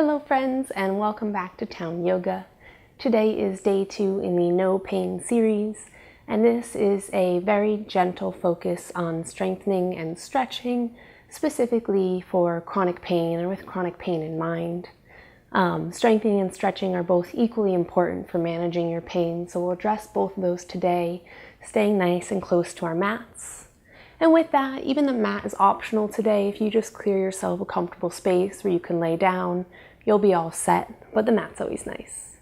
Hello friends, and welcome back to Towne Yoga. Today is day 2 in the No Pain series, and this is a very gentle focus on strengthening and stretching, specifically for chronic pain or with chronic pain in mind. Strengthening and stretching are both equally important for managing your pain, so we'll address both of those today, staying nice and close to our mats. And with that, even the mat is optional today. If you just clear yourself a comfortable space where you can lay down, you'll be all set, but the mat's always nice.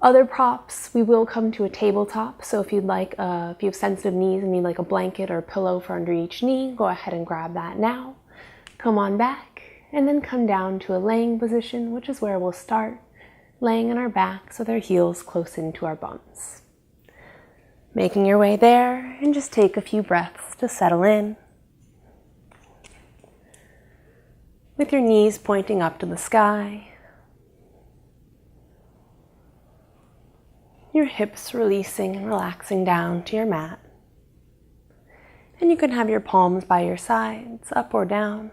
Other props, we will come to a tabletop, so if you have sensitive knees and need like a blanket or a pillow for under each knee, go ahead and grab that now. Come on back, and then come down to a laying position, which is where we'll start, laying on our backs with our heels close into our bums. Making your way there, and just take a few breaths to settle in. With your knees pointing up to the sky, your hips releasing and relaxing down to your mat. And you can have your palms by your sides, up or down,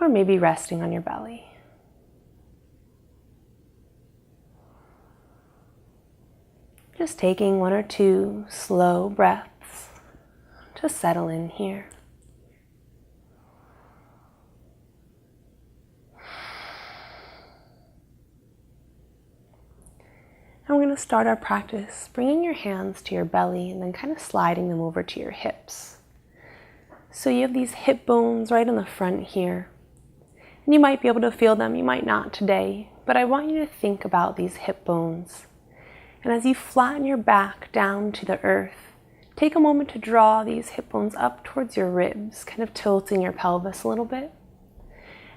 or maybe resting on your belly. Just taking 1 or 2 slow breaths to settle in here. And we're going to start our practice bringing your hands to your belly and then kind of sliding them over to your hips. So you have these hip bones right in the front here. And you might be able to feel them, you might not today, but I want you to think about these hip bones. And as you flatten your back down to the earth, take a moment to draw these hip bones up towards your ribs, kind of tilting your pelvis a little bit.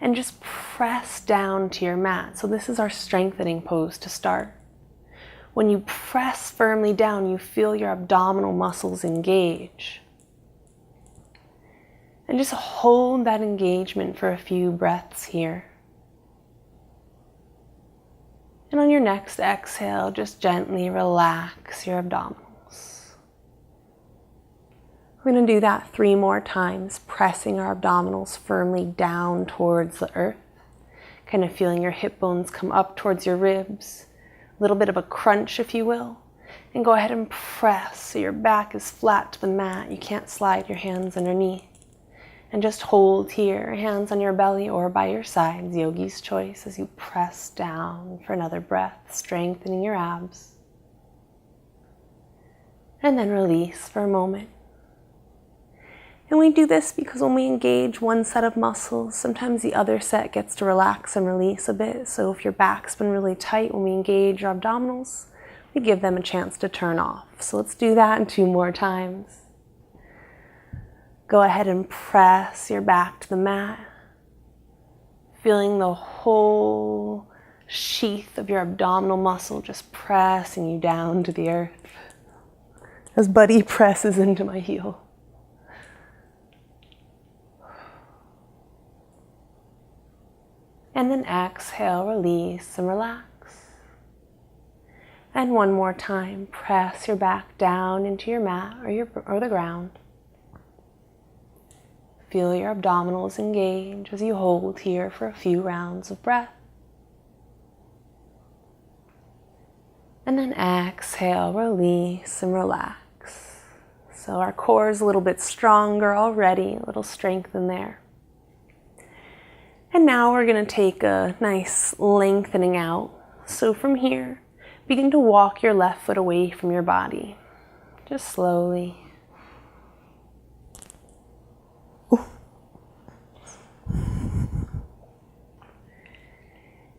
And just press down to your mat. So this is our strengthening pose to start. When you press firmly down, you feel your abdominal muscles engage. And just hold that engagement for a few breaths here. And on your next exhale, just gently relax your abdominals. We're going to do that 3 more times, pressing our abdominals firmly down towards the earth. Kind of feeling your hip bones come up towards your ribs. A little bit of a crunch, if you will. And go ahead and press so your back is flat to the mat. You can't slide your hands underneath. And just hold here, hands on your belly or by your sides, yogi's choice, as you press down for another breath, strengthening your abs. And then release for a moment. And we do this because when we engage one set of muscles, sometimes the other set gets to relax and release a bit. So if your back's been really tight when we engage your abdominals, we give them a chance to turn off. So let's do that in 2 more times. Go ahead and press your back to the mat, feeling the whole sheath of your abdominal muscle just pressing you down to the earth as Buddy presses into my heel. And then exhale, release and relax. And 1 more time, press your back down into your mat or the ground. Feel your abdominals engage as you hold here for a few rounds of breath. And then exhale, release and relax. So our core is a little bit stronger already, a little strength in there. And now we're going to take a nice lengthening out. So from here, begin to walk your left foot away from your body, just slowly.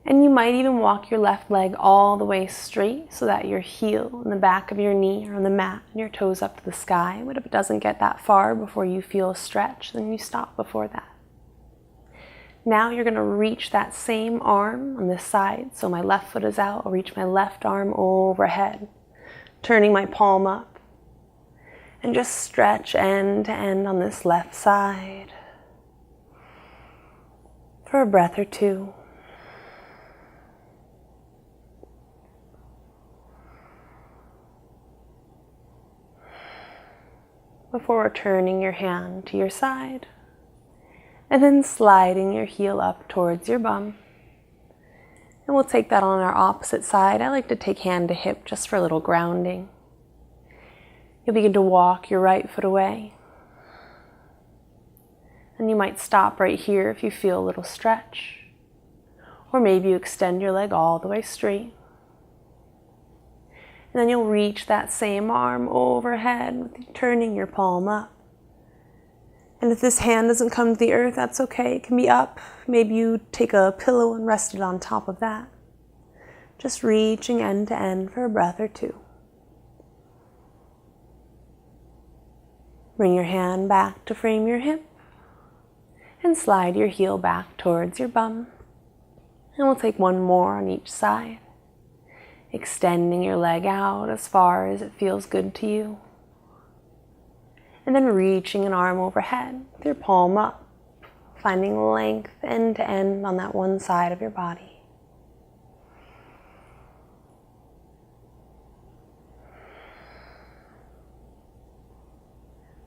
And you might even walk your left leg all the way straight so that your heel and the back of your knee are on the mat and your toes up to the sky. But if it doesn't get that far before you feel a stretch, then you stop before that. Now you're going to reach that same arm on this side. So my left foot is out. I'll reach my left arm overhead, turning my palm up. And just stretch end to end on this left side for a breath or 2. Before returning your hand to your side and then sliding your heel up towards your bum. And we'll take that on our opposite side. I like to take hand to hip just for a little grounding. You'll begin to walk your right foot away. And you might stop right here if you feel a little stretch. Or maybe you extend your leg all the way straight. And then you'll reach that same arm overhead, turning your palm up. And if this hand doesn't come to the earth, that's okay. It can be up. Maybe you take a pillow and rest it on top of that. Just reaching end to end for a breath or two. Bring your hand back to frame your hip. And slide your heel back towards your bum. And we'll take one more on each side. Extending your leg out as far as it feels good to you. And then reaching an arm overhead with your palm up, finding length end to end on that one side of your body.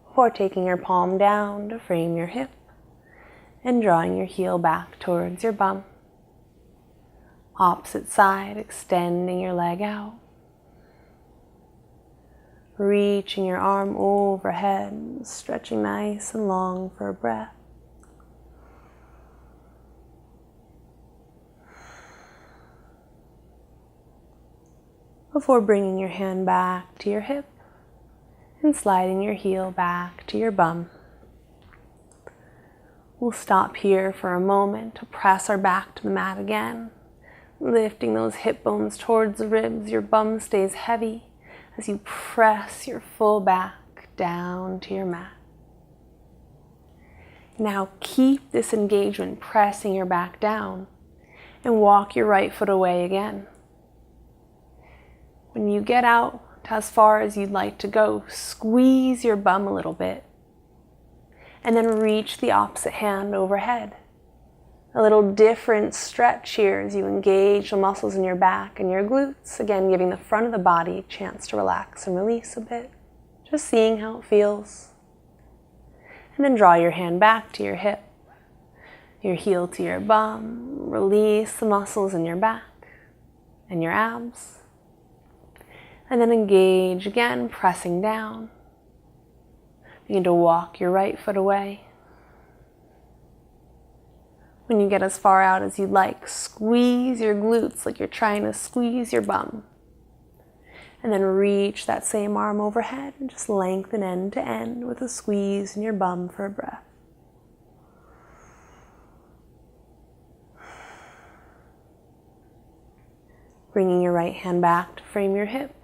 Before taking your palm down to frame your hip and drawing your heel back towards your bum. Opposite side, extending your leg out. Reaching your arm overhead, stretching nice and long for a breath. Before bringing your hand back to your hip and sliding your heel back to your bum. We'll stop here for a moment to press our back to the mat again, lifting those hip bones towards the ribs. Your bum stays heavy as you press your full back down to your mat. Now keep this engagement, pressing your back down, and walk your right foot away again. When you get out to as far as you'd like to go, squeeze your bum a little bit, and then reach the opposite hand overhead. A little different stretch here as you engage the muscles in your back and your glutes, again giving the front of the body a chance to relax and release a bit. Just seeing how it feels. And then draw your hand back to your hip, your heel to your bum. Release the muscles in your back and your abs. And then engage again, pressing down. Begin to walk your right foot away. When you get as far out as you'd like, squeeze your glutes like you're trying to squeeze your bum. And then reach that same arm overhead and just lengthen end to end with a squeeze in your bum for a breath. Bringing your right hand back to frame your hip.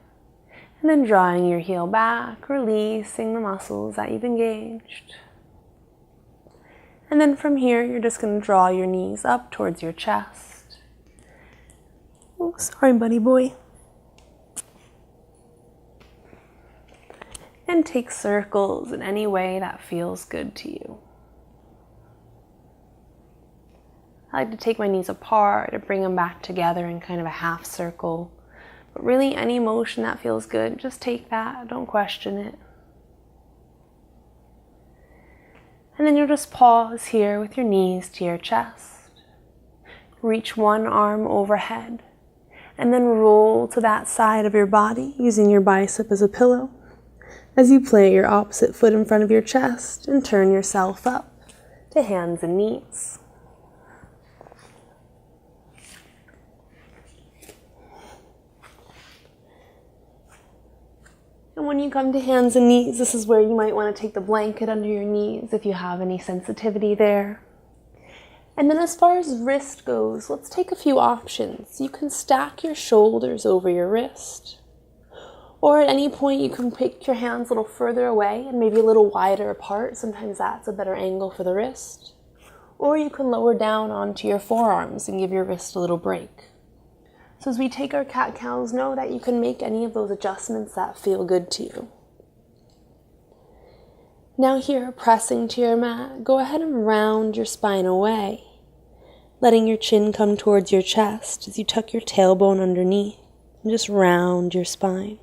And then drawing your heel back, releasing the muscles that you've engaged. And then from here, you're just going to draw your knees up towards your chest. Oh, sorry, buddy boy. And take circles in any way that feels good to you. I like to take my knees apart and bring them back together in kind of a half circle. But really, any motion that feels good, just take that. Don't question it. And then you'll just pause here with your knees to your chest. Reach one arm overhead. And then roll to that side of your body, using your bicep as a pillow. As you plant your opposite foot in front of your chest and turn yourself up to hands and knees. And when you come to hands and knees, this is where you might want to take the blanket under your knees if you have any sensitivity there. And then as far as wrist goes, let's take a few options. You can stack your shoulders over your wrist. Or at any point you can pick your hands a little further away and maybe a little wider apart. Sometimes that's a better angle for the wrist. Or you can lower down onto your forearms and give your wrist a little break. So as we take our cat-cows, know that you can make any of those adjustments that feel good to you. Now here, pressing to your mat, go ahead and round your spine away, letting your chin come towards your chest as you tuck your tailbone underneath and just round your spine.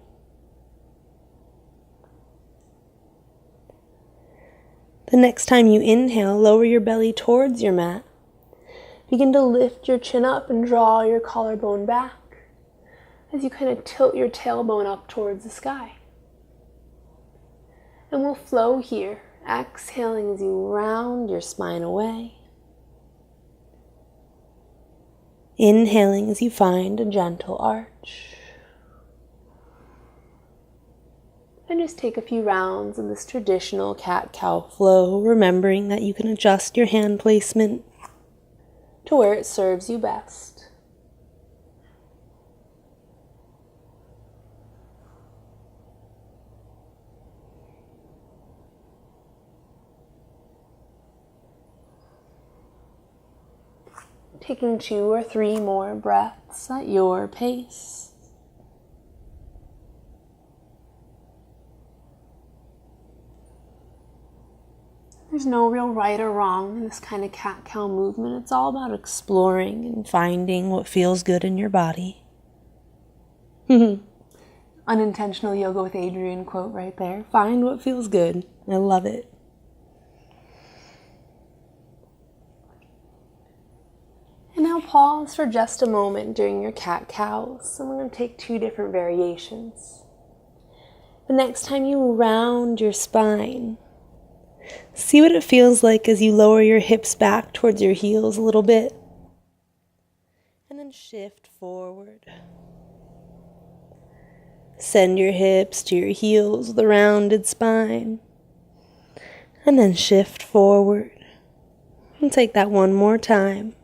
The next time you inhale, lower your belly towards your mat. Begin to lift your chin up and draw your collarbone back as you kind of tilt your tailbone up towards the sky. And we'll flow here, exhaling as you round your spine away. Inhaling as you find a gentle arch. And just take a few rounds of this traditional cat-cow flow, remembering that you can adjust your hand placement to where it serves you best. Taking 2 or 3 more breaths at your pace. There's no real right or wrong in this kind of cat-cow movement. It's all about exploring and finding what feels good in your body. Unintentional yoga with Adrian quote right there. Find what feels good. I love it. And now pause for just a moment during your cat-cows. I'm going to take 2 different variations. The next time you round your spine, see what it feels like as you lower your hips back towards your heels a little bit. And then shift forward. Send your hips to your heels with a rounded spine. And then shift forward. And take that one more time.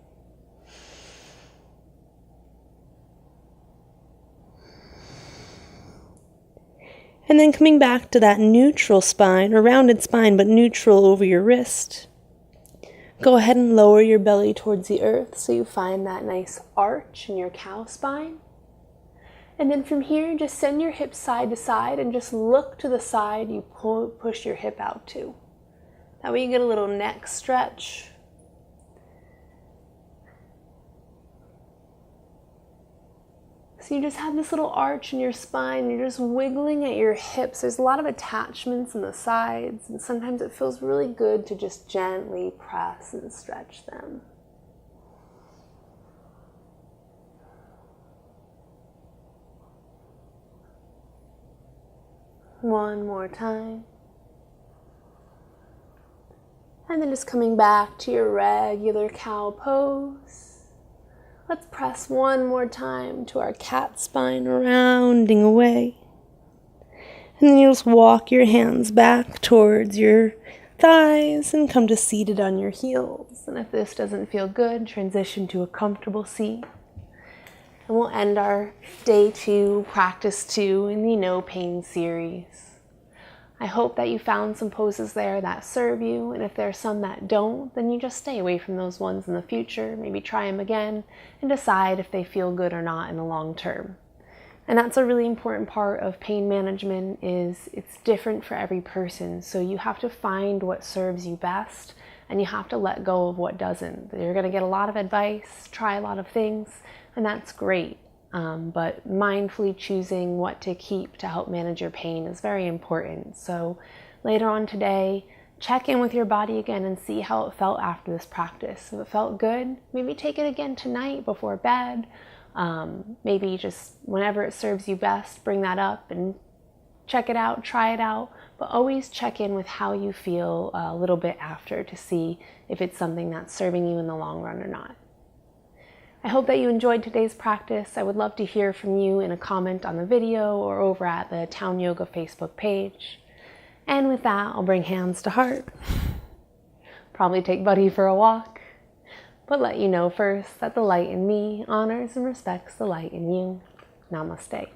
And then coming back to that neutral spine, or rounded spine, but neutral over your wrist. Go ahead and lower your belly towards the earth so you find that nice arch in your cow spine. And then from here, just send your hips side to side and just look to the side you push your hip out to. That way you get a little neck stretch. So you just have this little arch in your spine, you're just wiggling at your hips. There's a lot of attachments in the sides, and sometimes it feels really good to just gently press and stretch them. One more time. And then just coming back to your regular cow pose. Let's press one more time to our cat spine, rounding away. And then you just walk your hands back towards your thighs and come to seated on your heels. And if this doesn't feel good, transition to a comfortable seat. And we'll end our day 2, practice 2 in the No Pain series. I hope that you found some poses there that serve you, and if there are some that don't, then you just stay away from those ones in the future. Maybe try them again and decide if they feel good or not in the long term. And that's a really important part of pain management, is it's different for every person. So you have to find what serves you best, and you have to let go of what doesn't. You're going to get a lot of advice, try a lot of things, and that's great. But mindfully choosing what to keep to help manage your pain is very important. So later on today, check in with your body again and see how it felt after this practice. If it felt good, maybe take it again tonight before bed. Maybe just whenever it serves you best, bring that up and check it out, try it out. But always check in with how you feel a little bit after to see if it's something that's serving you in the long run or not. I hope that you enjoyed today's practice. I would love to hear from you in a comment on the video or over at the Towne Yoga Facebook page. And with that, I'll bring hands to heart. Probably take Buddy for a walk, but let you know first that the light in me honors and respects the light in you. Namaste.